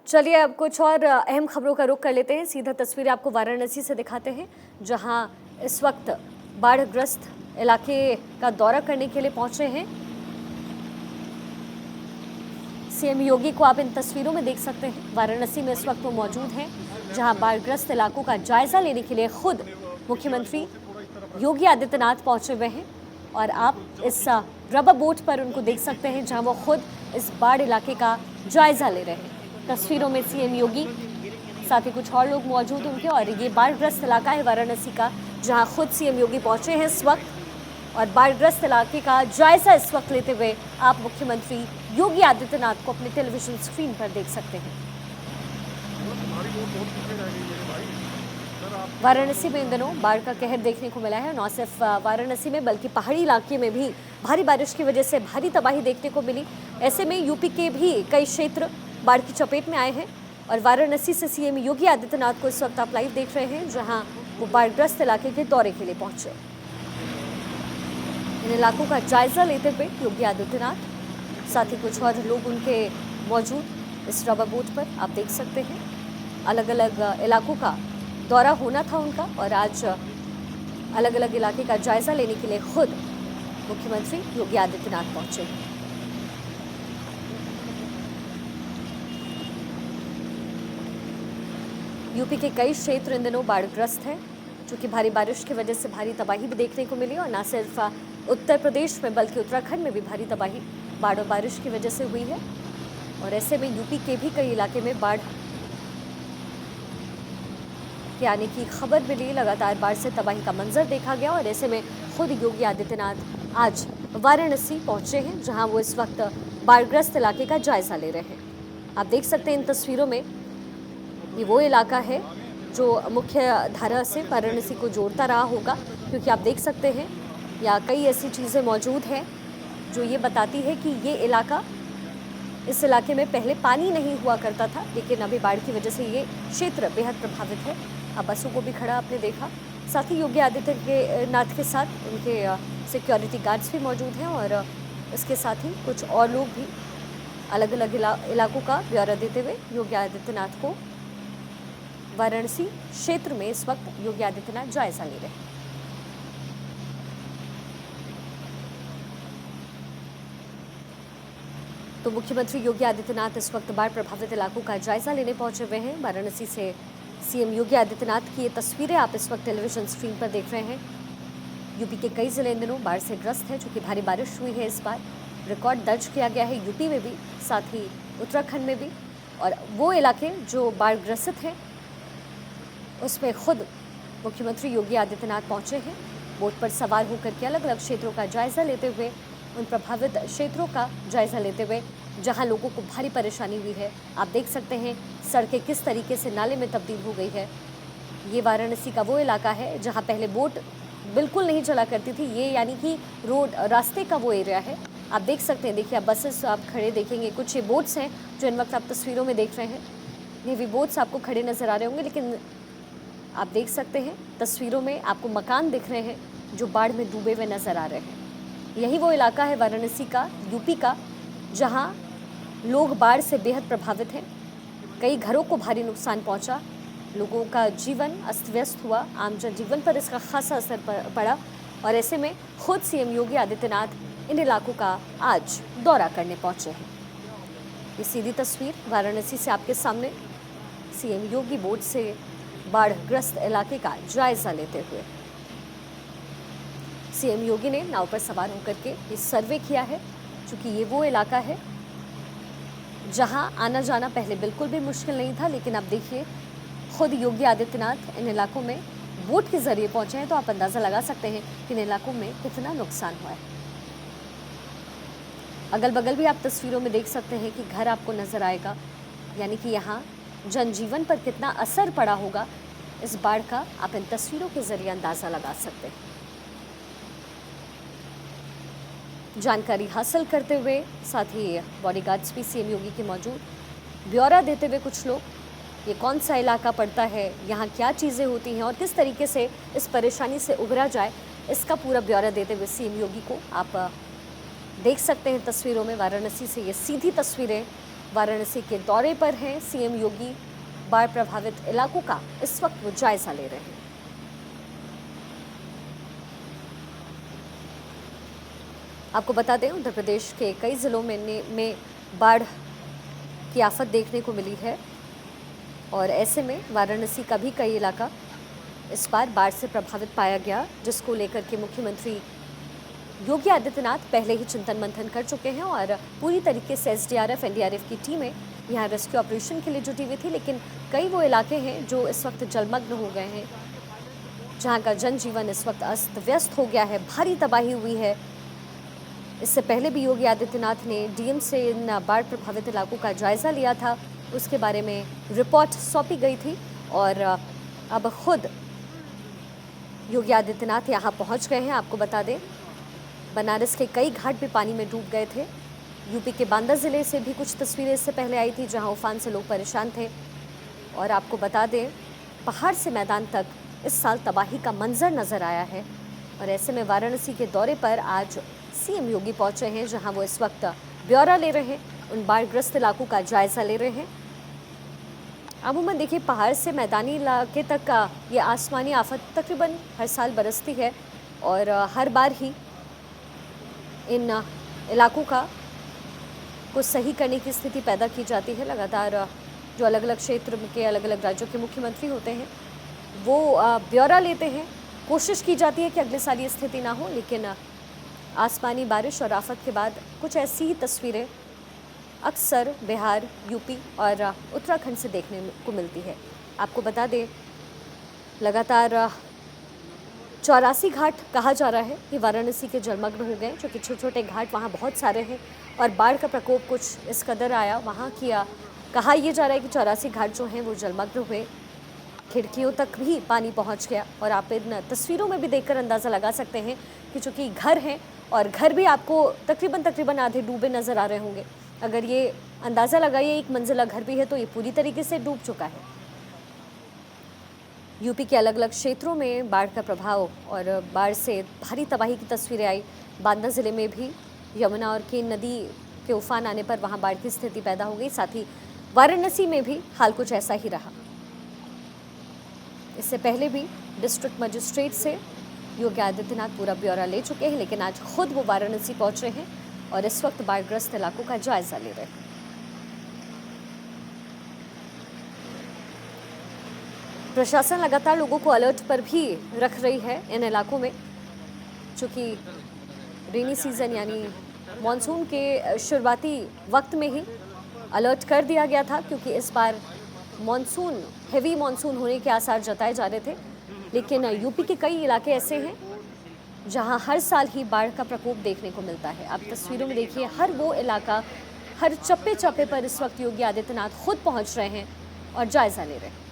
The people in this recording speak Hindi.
चलिए अब कुछ और अहम खबरों का रुख कर लेते हैं। सीधा तस्वीरें आपको वाराणसी से दिखाते हैं, जहां इस वक्त बाढ़ग्रस्त इलाके का दौरा करने के लिए पहुंचे हैं सीएम योगी को। आप इन तस्वीरों में देख सकते हैं वाराणसी में इस वक्त वो मौजूद हैं, जहां बाढ़ग्रस्त इलाकों का जायजा लेने के लिए खुद मुख्यमंत्री योगी आदित्यनाथ पहुंचे हुए हैं। और आप इस रबर बोट पर उनको देख सकते हैं, जहां वो खुद इस बाढ़ इलाके का जायजा ले रहे हैं। तस्वीरों में सीएम योगी, साथ ही कुछ और लोग मौजूद उनके। और ये बाढ़ग्रस्त इलाका है वाराणसी का, जहां खुद सीएम योगी पहुंचे हैं इस वक्त। और बाढ़ग्रस्त इलाके का जायजा इस वक्त लेते हुए आप मुख्यमंत्री योगी आदित्यनाथ को अपने टेलीविजन स्क्रीन पर देख सकते हैं। वाराणसी में इन दिनों बाढ़ का कहर देखने को मिला है। न सिर्फ वाराणसी में बल्कि पहाड़ी इलाके में भी भारी बारिश की वजह से भारी तबाही देखने को मिली। ऐसे में यूपी के भी कई क्षेत्र बाढ़ की चपेट में आए हैं। और वाराणसी से सीएम योगी आदित्यनाथ को इस वक्त आप लाइव देख रहे हैं, जहां वो बाढ़ग्रस्त इलाके के दौरे के लिए पहुंचे। इन इलाकों का जायजा लेते हुए योगी आदित्यनाथ, साथ ही कुछ और लोग उनके मौजूद इस रबर बोट पर आप देख सकते हैं। अलग अलग इलाकों का दौरा होना था उनका, और आज अलग अलग इलाके का जायजा लेने के लिए खुद मुख्यमंत्री योगी आदित्यनाथ पहुंचे हैं। यूपी के कई क्षेत्र इन दिनों बाढ़ग्रस्त हैं, चूँकि भारी बारिश की वजह से भारी तबाही भी देखने को मिली। और न सिर्फ उत्तर प्रदेश में बल्कि उत्तराखंड में भी भारी तबाही बाढ़ और बारिश की वजह से हुई है। और ऐसे में यूपी के भी कई इलाके में बाढ़ के आने की खबर मिली। लगातार बाढ़ से तबाही का मंजर देखा गया। और ऐसे में खुद योगी आदित्यनाथ आज वाराणसी पहुंचे हैं, जहां वो इस वक्त बाढ़ग्रस्त इलाके का जायजा ले रहे हैं। आप देख सकते हैं इन तस्वीरों में, ये वो इलाका है जो मुख्य धारा से वाराणसी को जोड़ता रहा होगा, क्योंकि आप देख सकते हैं या कई ऐसी चीज़ें मौजूद हैं जो ये बताती है कि ये इलाका, इस इलाके में पहले पानी नहीं हुआ करता था, लेकिन अभी बाढ़ की वजह से ये क्षेत्र बेहद प्रभावित है। अब बसों को भी खड़ा आपने देखा। साथ ही योगी आदित्यनाथ के साथ उनके सिक्योरिटी गार्ड्स भी मौजूद हैं। और इसके साथ ही कुछ और लोग भी अलग अलग इलाकों का ब्यौरा देते हुए योगी आदित्यनाथ को वाराणसी क्षेत्र में इस वक्त योगी आदित्यनाथ जायजा ले रहे हैं। तो मुख्यमंत्री योगी आदित्यनाथ इस वक्त बाढ़ प्रभावित इलाकों का जायजा लेने पहुंचे हुए हैं। वाराणसी से सीएम योगी आदित्यनाथ की ये तस्वीरें आप इस वक्त टेलीविजन स्क्रीन पर देख रहे हैं। यूपी के कई जिले इन दिनों बाढ़ से ग्रस्त हैं, चूँकि भारी बारिश हुई है। इस बार रिकॉर्ड दर्ज किया गया है यूपी में भी, साथ ही उत्तराखंड में भी। और वो इलाके जो बाढ़ ग्रसित हैं उसमें खुद मुख्यमंत्री योगी आदित्यनाथ पहुंचे हैं, बोट पर सवार होकर के अलग अलग क्षेत्रों का जायजा लेते हुए, उन प्रभावित क्षेत्रों का जायजा लेते हुए जहां लोगों को भारी परेशानी हुई है। आप देख सकते हैं सड़कें किस तरीके से नाले में तब्दील हो गई है। ये वाराणसी का वो इलाका है जहां पहले बोट बिल्कुल नहीं चला करती थी। ये यानी कि रोड रास्ते का वो एरिया है। आप देख सकते हैं, देखिए आप बसेस आप खड़े देखेंगे, कुछ ये बोट्स हैं जो इन वक्त आप तस्वीरों में देख रहे हैं। नेवी बोट्स आपको खड़े नज़र आ रहे होंगे, लेकिन आप देख सकते हैं तस्वीरों में आपको मकान दिख रहे हैं जो बाढ़ में डूबे हुए नज़र आ रहे हैं। यही वो इलाका है वाराणसी का, यूपी का, जहां लोग बाढ़ से बेहद प्रभावित हैं। कई घरों को भारी नुकसान पहुंचा, लोगों का जीवन अस्त व्यस्त हुआ, आम जनजीवन पर इसका खासा असर पड़ा। और ऐसे में खुद सीएम योगी आदित्यनाथ इन इलाकों का आज दौरा करने पहुंचे हैं। ये सीधी तस्वीर वाराणसी से आपके सामने, सीएम योगी बोट से बाढ़ग्रस्त इलाके का जायजा लेते हुए। सीएम योगी ने नाव पर सवार होकर के ये सर्वे किया है, क्योंकि ये वो इलाका है जहां आना जाना पहले बिल्कुल भी मुश्किल नहीं था। लेकिन अब देखिए खुद योगी आदित्यनाथ इन इलाकों में बोट के जरिए पहुंचे हैं, तो आप अंदाज़ा लगा सकते हैं कि इन इलाकों में कितना नुकसान हुआ है। अगल बगल भी आप तस्वीरों में देख सकते हैं कि घर आपको नज़र आएगा, यानी कि यहाँ जनजीवन पर कितना असर पड़ा होगा इस बाढ़ का आप इन तस्वीरों के जरिए अंदाज़ा लगा सकते हैं। जानकारी हासिल करते हुए साथ ही बॉडीगार्ड्स भी सीएम योगी के मौजूद, ब्यौरा देते हुए कुछ लोग, ये कौन सा इलाका पड़ता है, यहाँ क्या चीज़ें होती हैं और किस तरीके से इस परेशानी से उभरा जाए, इसका पूरा ब्यौरा देते हुए सीएम योगी को आप देख सकते हैं तस्वीरों में। वाराणसी से ये सीधी तस्वीरें वाराणसी के दौरे पर हैं सीएम योगी। बाढ़ प्रभावित इलाकों का इस वक्त वो जायजा ले रहे हैं। आपको बता दें, उत्तर प्रदेश के कई जिलों में बाढ़ की आफत देखने को मिली है और ऐसे में वाराणसी का भी कई इलाका इस बार बाढ़ से प्रभावित पाया गया, जिसको लेकर के मुख्यमंत्री योगी आदित्यनाथ पहले ही चिंतन मंथन कर चुके हैं और पूरी तरीके से एसडीआरएफ एनडीआरएफ की टीमें यहां रेस्क्यू ऑपरेशन के लिए जुटी हुई थी। लेकिन कई वो इलाके हैं जो इस वक्त जलमग्न हो गए हैं, जहां का जनजीवन इस वक्त अस्त व्यस्त हो गया है, भारी तबाही हुई है। इससे पहले भी योगी आदित्यनाथ ने डीएम से इन बाढ़ प्रभावित इलाकों का जायजा लिया था, उसके बारे में रिपोर्ट सौंपी गई थी और अब खुद योगी आदित्यनाथ यहाँ पहुँच गए हैं। आपको बता दें, बनारस के कई घाट भी पानी में डूब गए थे। यूपी के बांदा ज़िले से भी कुछ तस्वीरें इससे पहले आई थी, जहाँ उफान से लोग परेशान थे। और आपको बता दें, पहाड़ से मैदान तक इस साल तबाही का मंजर नज़र आया है और ऐसे में वाराणसी के दौरे पर आज सीएम योगी पहुंचे हैं, जहां वो इस वक्त ब्यौरा ले रहे हैं, उन बाढ़ग्रस्त इलाकों का जायजा ले रहे हैं। अमूमन देखिए, पहाड़ से मैदानी इलाके तक का ये आसमानी आफत तकरीबन हर साल बरसती है और हर बार ही इन इलाकों को सही करने की स्थिति पैदा की जाती है। लगातार जो अलग अलग क्षेत्र के अलग अलग राज्यों के मुख्यमंत्री होते हैं वो ब्यौरा लेते हैं, कोशिश की जाती है कि अगले साल ये स्थिति ना हो। लेकिन आसमानी बारिश और आफत के बाद कुछ ऐसी ही तस्वीरें अक्सर बिहार, यूपी और उत्तराखंड से देखने को मिलती है। आपको बता दें, लगातार 84 घाट कहा जा रहा है कि वाराणसी के जलमग्न हो गए, जो कि छोटे छोटे घाट वहाँ बहुत सारे हैं और बाढ़ का प्रकोप कुछ इस कदर आया वहाँ किया। कहा यह जा रहा है कि 84 घाट जो हैं वो जलमग्न हुए, खिड़कियों तक भी पानी पहुँच गया। और आप इन तस्वीरों में भी देखकर अंदाज़ा लगा सकते हैं कि चूँकि घर हैं और घर भी आपको तकरीबन आधे डूबे नज़र आ रहे होंगे। अगर ये अंदाज़ा लगाइए, एक मंजिला घर भी है तो ये पूरी तरीके से डूब चुका है। यूपी के अलग अलग क्षेत्रों में बाढ़ का प्रभाव और बाढ़ से भारी तबाही की तस्वीरें आई। बांदा ज़िले में भी यमुना और केन नदी के उफान आने पर वहां बाढ़ की स्थिति पैदा हो गई। साथ ही वाराणसी में भी हाल कुछ ऐसा ही रहा। इससे पहले भी डिस्ट्रिक्ट मजिस्ट्रेट से योगी आदित्यनाथ पूरा ब्यौरा ले चुके हैं, लेकिन आज खुद वो वाराणसी पहुंच रहे हैं और इस वक्त बाढ़ग्रस्त इलाकों का जायजा ले रहे हैं। प्रशासन लगातार लोगों को अलर्ट पर भी रख रही है इन इलाकों में, चूँकि रेनी सीज़न यानी मॉनसून के शुरुआती वक्त में ही अलर्ट कर दिया गया था, क्योंकि इस बार हेवी मॉनसून होने के आसार जताए जा रहे थे। लेकिन यूपी के कई इलाके ऐसे हैं जहां हर साल ही बाढ़ का प्रकोप देखने को मिलता है। आप तस्वीरों में देखिए, हर वो इलाका, हर चप्पे चप्पे पर इस वक्त योगी आदित्यनाथ खुद पहुंच रहे हैं और जायजा ले रहे हैं।